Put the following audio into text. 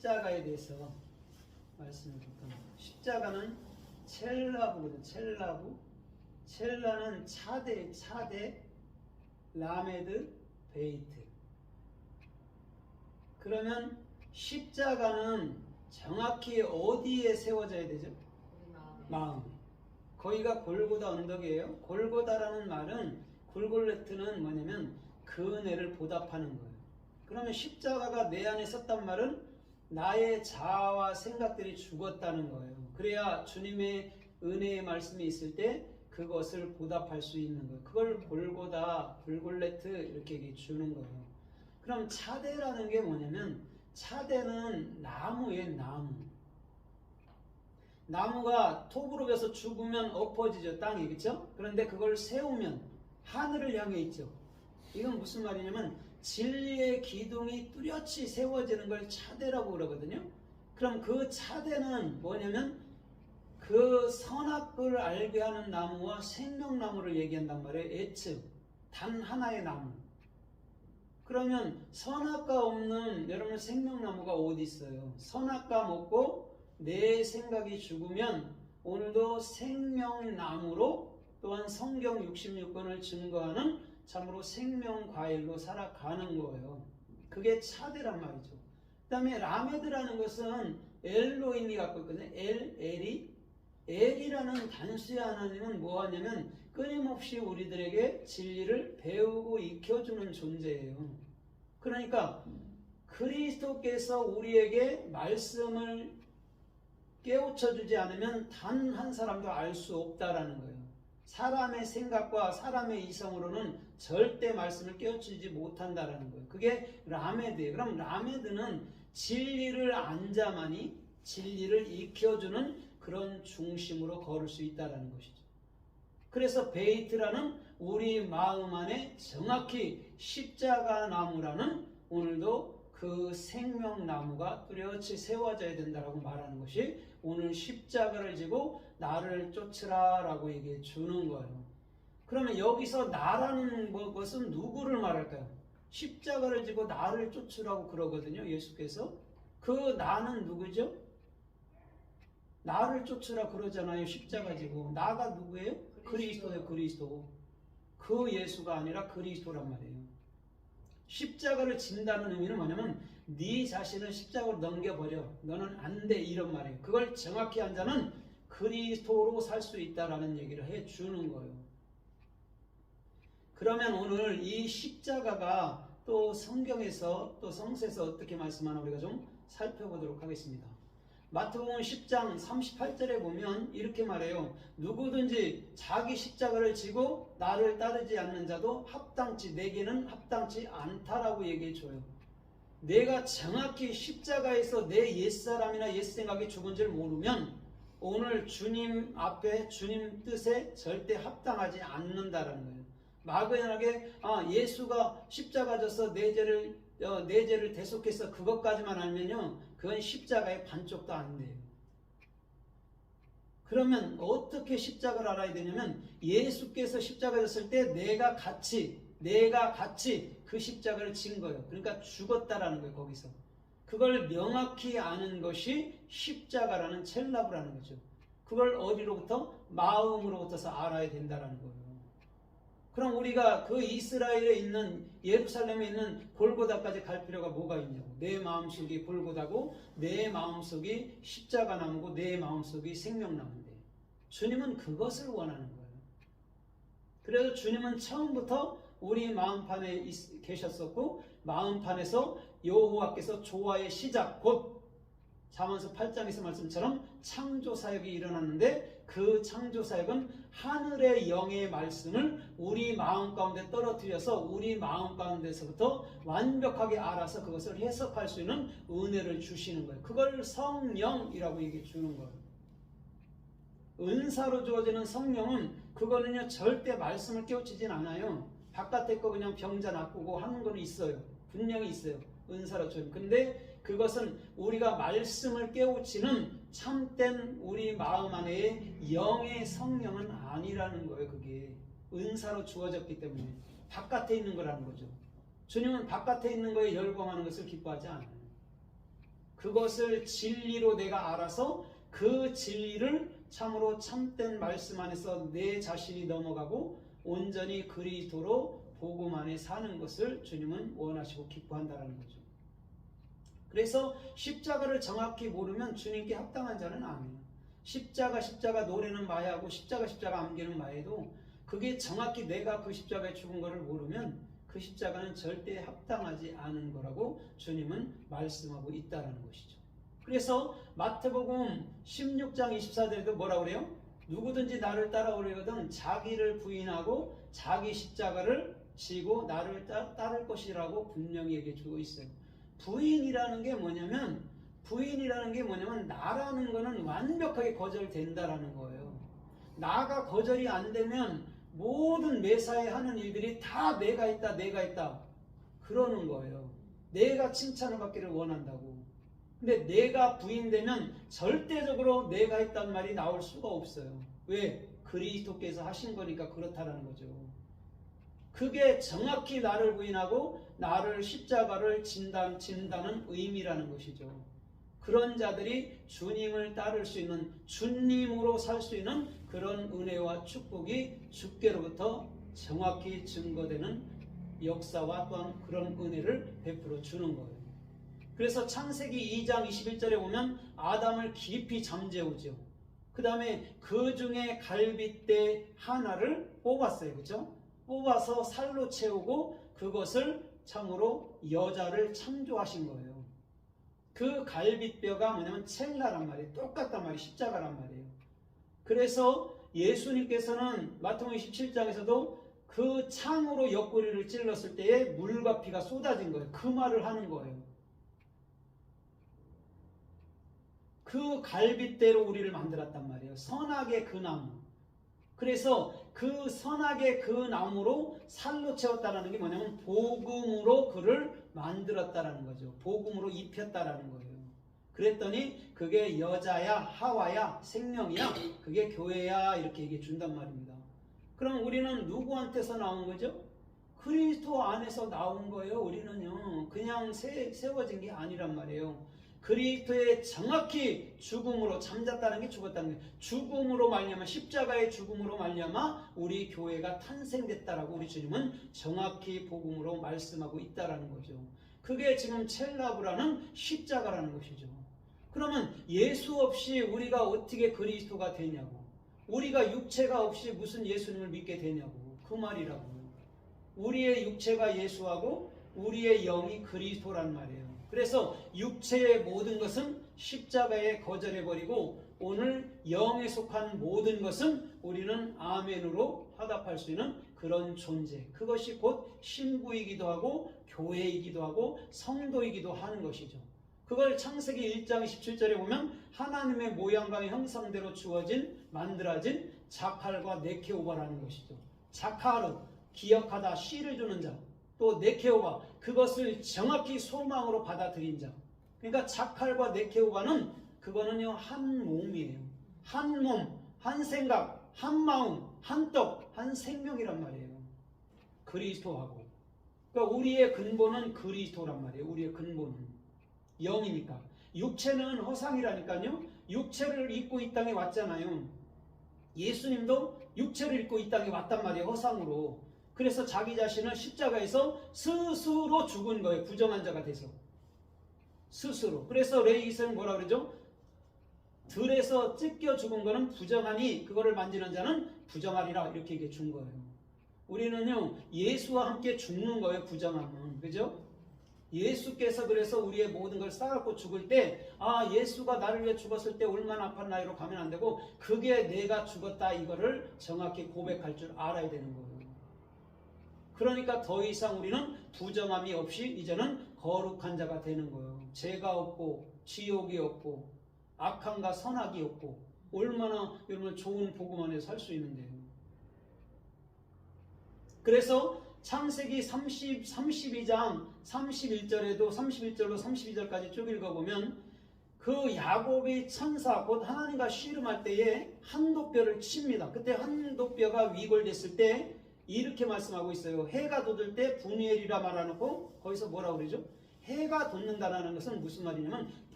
십자가에 대해서 말씀을 볼까 합니다. 십자가는 첼라부거든. 첼라는 차대, 라메드, 베이트. 그러면 십자가는 정확히 어디에 세워져야 되죠? 마음. 거기가 골고다 언덕이에요. 골고다라는 말은 굴골레트는 뭐냐면 그 은혜를 보답하는 거예요. 그러면 십자가가 내 안에 썼단 말은 나의 자아와 생각들이 죽었다는 거예요. 그래야 주님의 은혜의 말씀이 있을 때 그것을 보답할 수 있는 거예요. 그걸 골고다, 굴골레트 이렇게 주는 거예요. 그럼 차대라는 게 뭐냐면 차대는 나무의 나무. 나무가 톱으로 베서 죽으면 엎어지죠. 땅에. 그렇죠? 그런데 그걸 세우면 하늘을 향해 있죠. 이건 무슨 말이냐면 진리의 기둥이 뚜렷이 세워지는 걸 차대라고 그러거든요. 그럼 그 차대는 뭐냐면 그 선악을 알게 하는 나무와 생명나무를 얘기한단 말이에요. 에츠, 단 하나의 나무. 그러면 선악과 없는 여러분 생명나무가 어디 있어요? 선악과 먹고 내 생각이 죽으면 오늘도 생명나무로 또한 성경 66권을 증거하는 참으로 생명과일로 살아가는 거예요. 그게 차대란 말이죠. 그 다음에 라메드라는 것은 엘로힘이 갖고 있거든요. 엘이라는 단수의 하나님은 뭐하냐면 끊임없이 우리들에게 진리를 배우고 익혀주는 존재예요. 그러니까 그리스도께서 우리에게 말씀을 깨우쳐주지 않으면 단 한 사람도 알 수 없다라는 거예요. 사람의 생각과 사람의 이성으로는 절대 말씀을 깨우치지 못한다라는 거예요. 그게 라메드예요. 그럼 라메드는 진리를 안자만이 진리를 익혀주는 그런 중심으로 걸을 수 있다는 것이죠. 그래서 베이트라는 우리 마음 안에 정확히 십자가 나무라는 오늘도 그 생명나무가 뚜렷이 세워져야 된다고 말하는 것이 오늘 십자가를 지고 나를 쫓으라 라고 얘기해 주는 거예요. 그러면 여기서 나라는 것은 누구를 말할까요? 십자가를 지고 나를 쫓으라고 그러거든요. 예수께서. 그 나는 누구죠? 나를 쫓으라 그러잖아요. 십자가 지고. 나가 누구예요? 그리스도예요. 그리스도. 그 예수가 아니라 그리스도란 말이에요. 십자가를 진다는 의미는 뭐냐면 네 자신을 십자가로 넘겨버려. 너는 안 돼. 이런 말이에요. 그걸 정확히 한 자는 그리스도로 살 수 있다라는 얘기를 해주는 거예요. 그러면 오늘 이 십자가가 또 성경에서 또 성서에서 어떻게 말씀하나 우리가 좀 살펴보도록 하겠습니다. 마태복음 10장 38절에 보면 이렇게 말해요. 누구든지 자기 십자가를 지고 나를 따르지 않는 자도 내게는 합당치 않다라고 얘기해 줘요. 내가 정확히 십자가에서 내 옛사람이나 옛생각이 죽은 줄 모르면 오늘 주님 앞에 주님 뜻에 절대 합당하지 않는다라는 거예요. 막연하게 예수가 십자가 져서 내 죄를 대속해서 그것까지만 알면요, 그건 십자가의 반쪽도 안 돼요. 그러면 어떻게 십자가를 알아야 되냐면 예수께서 십자가 졌을 때 내가 같이 그 십자가를 진 거예요. 그러니까 죽었다라는 거예요. 거기서 그걸 명확히 아는 것이 십자가라는 첼라브라는 거죠. 그걸 어디로부터? 마음으로부터서 알아야 된다라는 거예요. 그럼 우리가 그 이스라엘에 있는 예루살렘에 있는 골고다까지 갈 필요가 뭐가 있냐고. 내 마음속이 골고다고 내 마음속이 십자가 나무고 내 마음속이 생명나무인데 주님은 그것을 원하는 거예요. 그래서 주님은 처음부터 우리 마음판에 계셨었고 마음판에서 여호와께서 조화의 시작 곧 잠언서 8장에서 말씀처럼 창조사역이 일어났는데 그 창조사역은 하늘의 영의 말씀을 우리 마음 가운데 떨어뜨려서 우리 마음 가운데서부터 완벽하게 알아서 그것을 해석할 수 있는 은혜를 주시는 거예요. 그걸 성령이라고 얘기해 주는 거예요. 은사로 주어지는 성령은 그거는요 절대 말씀을 깨우치진 않아요. 바깥에 거 그냥 병자 놔두고 하는 건 있어요. 분명히 있어요. 은사로 주어지는. 근데 그것은 우리가 말씀을 깨우치는 참된 우리 마음 안에 영의 성령은 아니라는 거예요. 그게 은사로 주어졌기 때문에 바깥에 있는 거라는 거죠. 주님은 바깥에 있는 거에 열광하는 것을 기뻐하지 않아요. 그것을 진리로 내가 알아서 그 진리를 참으로 참된 말씀 안에서 내 자신이 넘어가고 온전히 그리스도로 복음 안에 사는 것을 주님은 원하시고 기뻐한다는 거죠. 그래서 십자가를 정확히 모르면 주님께 합당한 자는 아니에요. 십자가 노래는 마야고 십자가 암기는 마야도 그게 정확히 내가 그 십자가에 죽은 것을 모르면 그 십자가는 절대 합당하지 않은 거라고 주님은 말씀하고 있다는 것이죠. 그래서 마태복음 16장 24절에도 뭐라고 그래요? 누구든지 나를 따라오려거든 자기를 부인하고 자기 십자가를 지고 나를 따를 것이라고 분명히 얘기해주고 있어요. 부인이라는 게 뭐냐면 나라는 거는 완벽하게 거절된다라는 거예요. 나가 거절이 안 되면 모든 매사에 하는 일들이 다 내가 있다 그러는 거예요. 내가 칭찬을 받기를 원한다고. 근데 내가 부인되면 절대적으로 내가 했단 말이 나올 수가 없어요. 왜? 그리스도께서 하신 거니까 그렇다라는 거죠. 그게 정확히 나를 부인하고 나를 십자가를 진다는 의미라는 것이죠. 그런 자들이 주님을 따를 수 있는, 주님으로 살 수 있는 그런 은혜와 축복이 주께로부터 정확히 증거되는 역사와 또한 그런 은혜를 베풀어 주는 거예요. 그래서 창세기 2장 21절에 보면 아담을 깊이 잠재우죠. 그 다음에 그 중에 갈빗대 하나를 뽑았어요. 그렇죠? 뽑아서 살로 채우고 그것을 참으로 여자를 창조하신 거예요. 그 갈빗뼈가 뭐냐면 첼라란 말이에요. 똑같단 말이에요. 십자가란 말이에요. 그래서 예수님께서는 마태복음 27장에서도 그 창으로 옆구리를 찔렀을 때에 물과 피가 쏟아진 거예요. 그 말을 하는 거예요. 그 갈빗대로 우리를 만들었단 말이에요. 선악의 그 나무. 그래서 그 선악의 그 나무로 살로 채웠다는 게 뭐냐면 복음으로 그를 만들었다라는 거죠. 복음으로 입혔다라는 거예요. 그랬더니 그게 여자야, 하와야, 생명이야, 그게 교회야 이렇게 얘기해 준단 말입니다. 그럼 우리는 누구한테서 나온 거죠? 그리스도 안에서 나온 거예요. 우리는요. 그냥 세워진 게 아니란 말이에요. 그리스도의 정확히 죽음으로 잠잤다는 게 죽었다는 게 죽음으로 말미암아 십자가의 죽음으로 말미암아 우리 교회가 탄생됐다라고 우리 주님은 정확히 복음으로 말씀하고 있다라는 거죠. 그게 지금 첼라브라는 십자가라는 것이죠. 그러면 예수 없이 우리가 어떻게 그리스도가 되냐고, 우리가 육체가 없이 무슨 예수님을 믿게 되냐고, 그 말이라고요. 우리의 육체가 예수하고 우리의 영이 그리스도란 말이에요. 그래서 육체의 모든 것은 십자가에 거절해버리고 오늘 영에 속한 모든 것은 우리는 아멘으로 화답할 수 있는 그런 존재, 그것이 곧 신부이기도 하고 교회이기도 하고 성도이기도 하는 것이죠. 그걸 창세기 1장 17절에 보면 하나님의 모양과 형상대로 주어진 만들어진 자칼과 네케오바라는 것이죠. 자칼은 기억하다, 씨를 주는 자, 또 네케오바, 그것을 정확히 소망으로 받아들인 자. 그러니까 자칼과 네케오바는 그거는요 한 몸이에요. 한 몸, 한 생각, 한 마음, 한 떡, 한 생명이란 말이에요. 그리스도하고. 그러니까 우리의 근본은 그리스도란 말이에요. 우리의 근본은 영이니까. 육체는 허상이라니까요. 육체를 입고 이 땅에 왔잖아요. 예수님도 육체를 입고 이 땅에 왔단 말이에요. 허상으로. 그래서 자기 자신을 십자가에서 스스로 죽은 거예요. 부정한 자가 돼서. 스스로. 그래서 레이기서는 뭐라 그러죠? 들에서 찢겨 죽은 거는 부정하니 그거를 만지는 자는 부정하리라 이렇게 얘기해 준 거예요. 우리는요 예수와 함께 죽는 거예요. 부정함은. 그죠? 예수께서 그래서 우리의 모든 걸 쌓아갖고 죽을 때 예수가 나를 위해 죽었을 때 얼마나 아팠나이로 가면 안 되고 그게 내가 죽었다 이거를 정확히 고백할 줄 알아야 되는 거예요. 그러니까 더 이상 우리는 부정함이 없이 이제는 거룩한 자가 되는 거예요. 죄가 없고 지옥이 없고 악함과 선악이 없고 얼마나 여러분 좋은 복음 안에 살 수 있는데요. 그래서 창세기 32장 31절에도 31절로 32절까지 쭉 읽어보면 그 야곱이 천사 곧 하나님과 씨름할 때에 한독뼈를 칩니다. 그때 한독뼈가 위골됐을 때 이렇게 말씀하고 있어요. 해가 돋을 때 분이엘이라 말해놓고 거기서 뭐라고 그러죠? 해가 돋는다는 것은 무슨 말이냐면